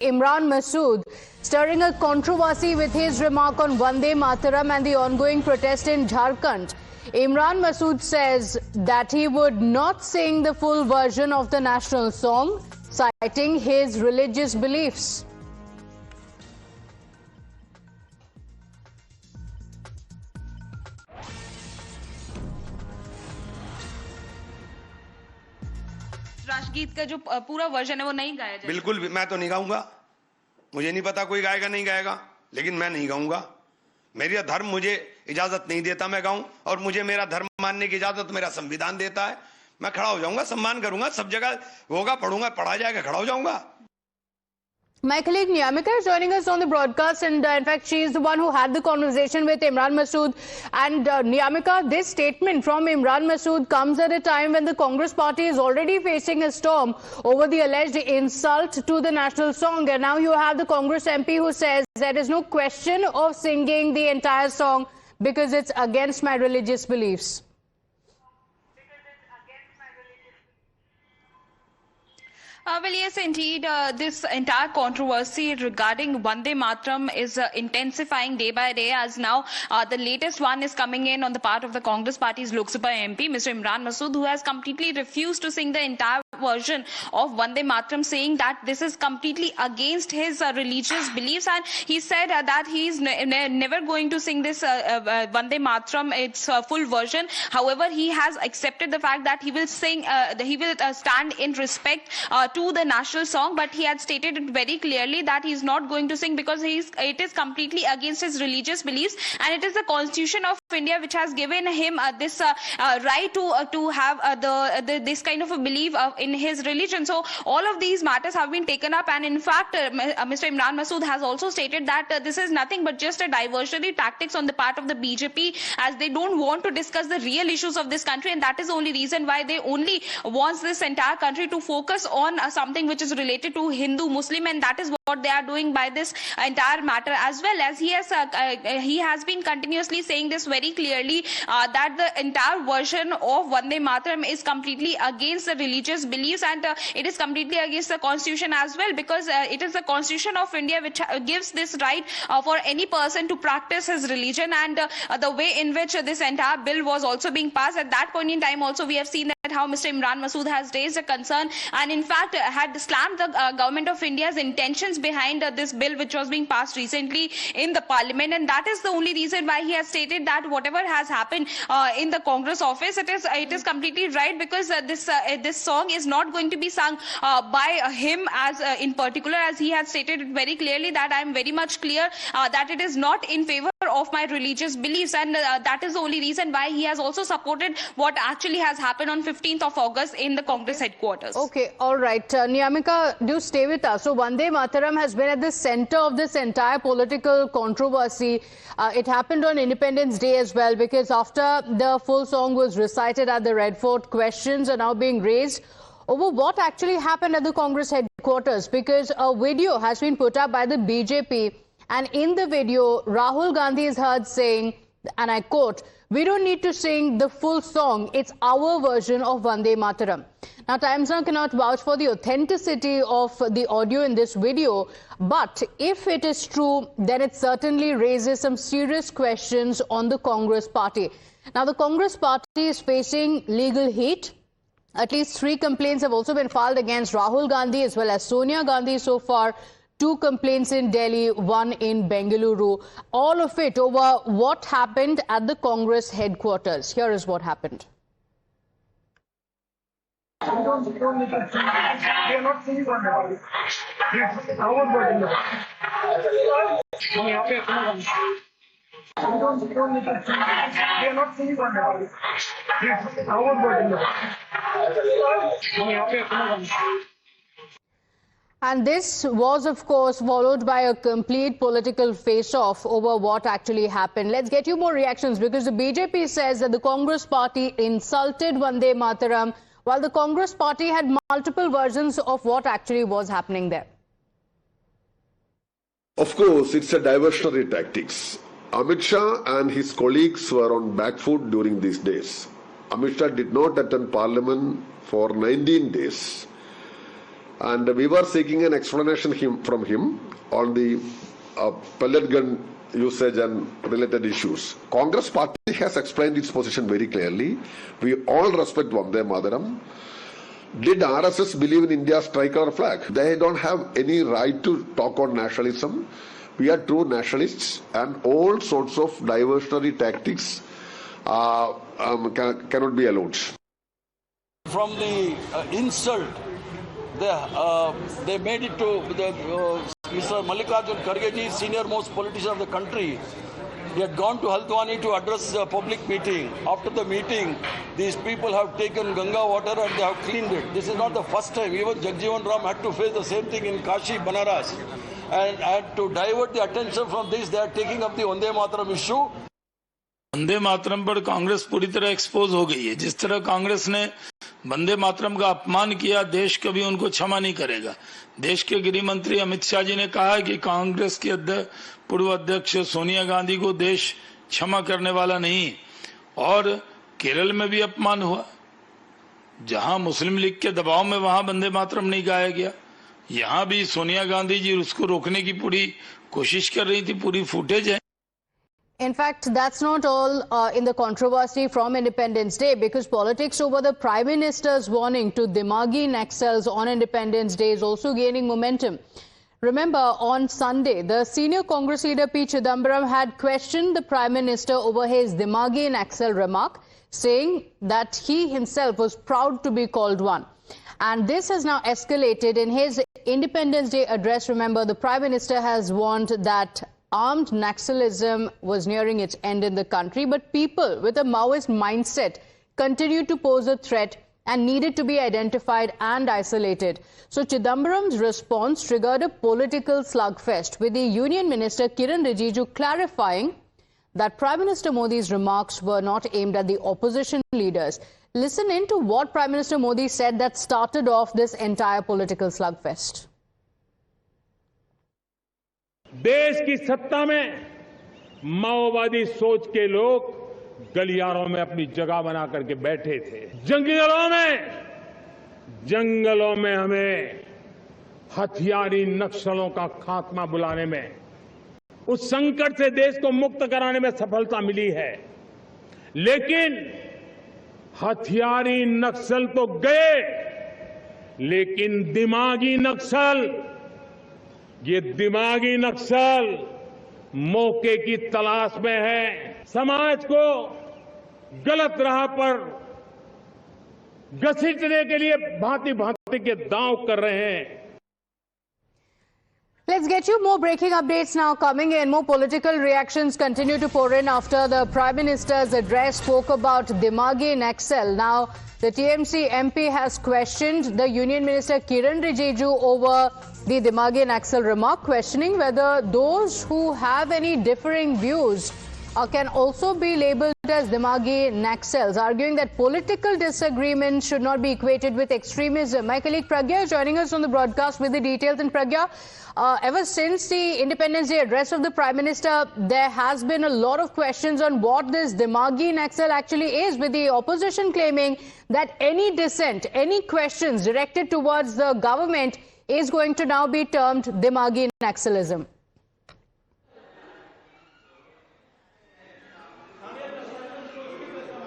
Imran Masood, stirring a controversy with his remark on Vande Mataram and the ongoing protest in Jharkhand. Imran Masood says that he would not sing the full version of the national song, citing his religious beliefs. राष्ट्रगीत का जो पूरा version है वो नहीं गाया जाएगा। बिल्कुल भी मैं तो नहीं गाऊंगा। मुझे नहीं पता कोई गाएगा नहीं गाएगा, लेकिन मैं नहीं गाऊंगा। मेरा धर्म मुझे इजाजत नहीं देता मैं गाऊं, और मुझे मेरा धर्म मानने की इजाजत मेरा संविधान देता है। मैं खड़ा हो जाऊंगा, सम्मान करूंगा, सब जगह होगा, पढ़ूंगा, पढ़ा जाएगा, खड़ा हो जाऊंगा। My colleague Niamika is joining us on the broadcast, and in fact she is the one who had the conversation with Imran Masood. And Niamika, this statement from Imran Masood comes at a time when the Congress party is already facing a storm over the alleged insult to the national song, and now you have the Congress MP who says there is no question of singing the entire song because it's against my religious beliefs. Well, yes, indeed, this entire controversy regarding Vande Mataram is intensifying day by day, as now the latest one is coming in on the part of the Congress Party's Lok Sabha MP, Mr. Imran Masood, who has completely refused to sing the entire version of Vande Mataram, saying that this is completely against his religious beliefs, and he said that he is never going to sing this Vande Mataram its full version. However, he has accepted the fact that he will sing, he will stand in respect to the national song, but he had stated it very clearly that he is not going to sing because it is completely against his religious beliefs, and it is the Constitution of India which has given him this right to have this kind of a belief in his religion. So all of these matters have been taken up, and in fact Mr. Imran Masood has also stated that this is nothing but just a diversionary tactics on the part of the BJP, as they don't want to discuss the real issues of this country, and that is the only reason why they only want this entire country to focus on something which is related to Hindu Muslim, and that is what they are doing by this entire matter, as well as he has been continuously saying this very clearly that the entire version of Vande Mataram is completely against the religious beliefs, and it is completely against the Constitution as well, because it is the Constitution of India which gives this right for any person to practice his religion, and the way in which this entire bill was also being passed at that point in time also we have seen that how Mr. Imran Masood has raised a concern, and in fact had slammed the government of India's intentions behind this bill which was being passed recently in the parliament, and that is the only reason why he has stated that whatever has happened in the Congress office, it is completely right, because this song is not going to be sung by him as in particular, as he has stated it very clearly that I am very much clear that it is not in favor of my religious beliefs, and that is the only reason why he has also supported what actually has happened on 15th of August in the Congress headquarters. Okay, all right. Niamika, do stay with us. So Vande Mataram has been at the center of this entire political controversy. It happened on Independence Day as well, because after the full song was recited at the Red Fort, questions are now being raised over what actually happened at the Congress headquarters, because a video has been put up by the BJP, and in the video, Rahul Gandhi is heard saying, and I quote, "We don't need to sing the full song. It's our version of Vande Mataram." Now, Times Now cannot vouch for the authenticity of the audio in this video, but if it is true, then it certainly raises some serious questions on the Congress party. Now, the Congress party is facing legal heat. At least 3 complaints have also been filed against Rahul Gandhi as well as Sonia Gandhi so far. 2 complaints in Delhi, 1 in Bengaluru. All of it over what happened at the Congress headquarters. Here is what happened. We are not singing on the it's our version. We are not singing on the it's our version. And this was, of course, followed by a complete political face-off over what actually happened. Let's get you more reactions, because the BJP says that the Congress party insulted Vande Mataram, while the Congress party had multiple versions of what actually was happening there. Of course, it's a diversionary tactics. Amit Shah and his colleagues were on back foot during these days. Amit Shah did not attend Parliament for 19 days. And we were seeking an explanation from him on the pellet gun usage and related issues. Congress party has explained its position very clearly. We all respect Vande Mataram. Did RSS believe in India's tricolor flag? They don't have any right to talk on nationalism. We are true nationalists, and all sorts of diversionary tactics cannot be allowed. From the insult, they made it to Mr. Mallikarjun Kharge ji, senior most politician of the country. He had gone to Haldwani to address a public meeting. After the meeting, these people have taken Ganga water and they have cleaned it. This is not the first time. Even Jagjeevan Ram had to face the same thing in Kashi, Banaras. And to divert the attention from this, they are taking up the Vande Mataram issue. Vande Mataram पर कांग्रेस पूरी तरह expose हो गई है। जिस तरह कांग्रेस ने वंदे मातरम का अपमान किया, देश कभी उनको क्षमा नहीं करेगा। देश के गृह मंत्री अमित शाह जी ने कहा है कि कांग्रेस की पूर्व अध्यक्ष सोनिया गांधी को देश क्षमा करने वाला नहीं। और केरल में भी अपमान हुआ, जहां मुस्लिम लीग के दबाव में वहां वंदे मातरम नहीं गाया गया। यहां भी सोनिया गांधी जी उसको रोकने की पूरी कोशिश कर रही थी, पूरी फुटेज है। In fact, that's not all in the controversy from Independence Day, because politics over the Prime Minister's warning to Dimagi Naxals on Independence Day is also gaining momentum. Remember, on Sunday, the senior Congress leader P. Chidambaram had questioned the Prime Minister over his Dimagi Naxal remark, saying that he himself was proud to be called one. And this has now escalated. In his Independence Day address, remember, the Prime Minister has warned that armed Naxalism was nearing its end in the country, but people with a Maoist mindset continued to pose a threat and needed to be identified and isolated. So Chidambaram's response triggered a political slugfest, with the Union Minister Kiran Rijiju clarifying that Prime Minister Modi's remarks were not aimed at the opposition leaders. Listen in to what Prime Minister Modi said that started off this entire political slugfest. देश की सत्ता में माओवादी सोच के लोग गलियारों में अपनी जगह बना करके बैठे थे। जंगलों में हमें हथियारी नक्सलों का खात्मा बुलाने में, उस संकट से देश को मुक्त कराने में सफलता मिली है। लेकिन हथियारी नक्सल तो गए, लेकिन दिमागी नक्सल, ये दिमागी नक्सल मौके की तलाश में है। समाज को गलत राह पर घसीटने के लिए भांति भांति के दांव कर रहे हैं। Let's get you more breaking updates now coming in. More political reactions continue to pour in after the Prime Minister's address spoke about Dimagi Naxal. Now, the TMC MP has questioned the Union Minister Kiran Rijiju over the Dimagi Naxal remark, questioning whether those who have any differing views can also be labelled as Dimagi Naxals, arguing that political disagreement should not be equated with extremism. My colleague Pragya is joining us on the broadcast with the details. And Pragya, ever since the Independence Day address of the Prime Minister, there has been a lot of questions on what this Dimagi Naxal actually is, with the opposition claiming that any dissent, any questions directed towards the government is going to now be termed Dimagi Naxalism.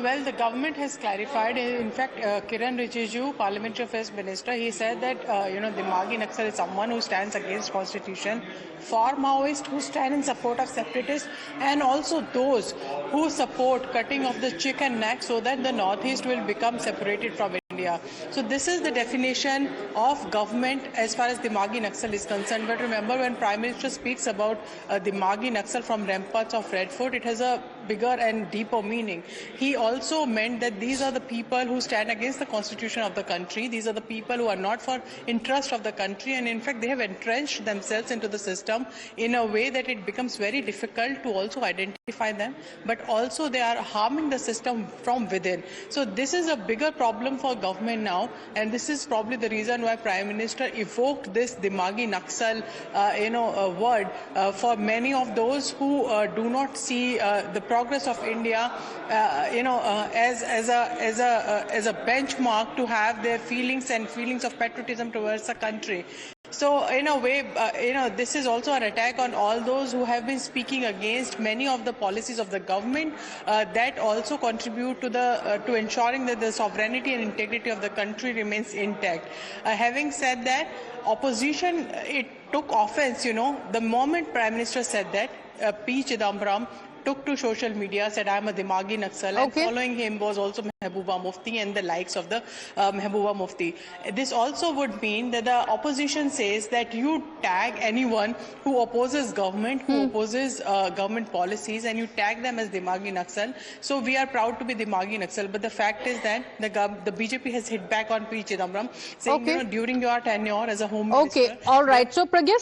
Well, the government has clarified. In fact, Kiran Rijiju, Parliamentary Affairs Minister, he said that, Dimagi Naxal is someone who stands against Constitution, for Maoists who stand in support of separatists, and also those who support cutting of the chicken neck so that the Northeast will become separated from India. So this is the definition of government as far as Dimagi Naxal is concerned. But remember, when Prime Minister speaks about Dimagi Naxal from ramparts of Red Fort, it has a bigger and deeper meaning. He also meant that these are the people who stand against the constitution of the country. These are the people who are not for interest of the country, and in fact they have entrenched themselves into the system in a way that it becomes very difficult to also identify them, but also they are harming the system from within. So this is a bigger problem for government now, and this is probably the reason why Prime Minister evoked this Dimagi Naxal word for many of those who do not see the progress of India, as a benchmark to have their feelings of patriotism towards the country. So in a way, this is also an attack on all those who have been speaking against many of the policies of the government that also contribute to ensuring that the sovereignty and integrity of the country remains intact. Having said that, opposition, it took offense, the moment Prime Minister said that, P. Chidambaram took to social media, said, "I'm a Dimagi Naxal," and following him was also Mehbooba Mufti and the likes of the Mehbooba Mufti. This also would mean that the opposition says that you tag anyone who opposes government, who opposes government policies, and you tag them as Dimagi Naxal. So we are proud to be Dimagi Naxal, but the fact is that the BJP has hit back on P. Chidambaram, saying, during your tenure as a Home Minister. Okay, all right. So Pragya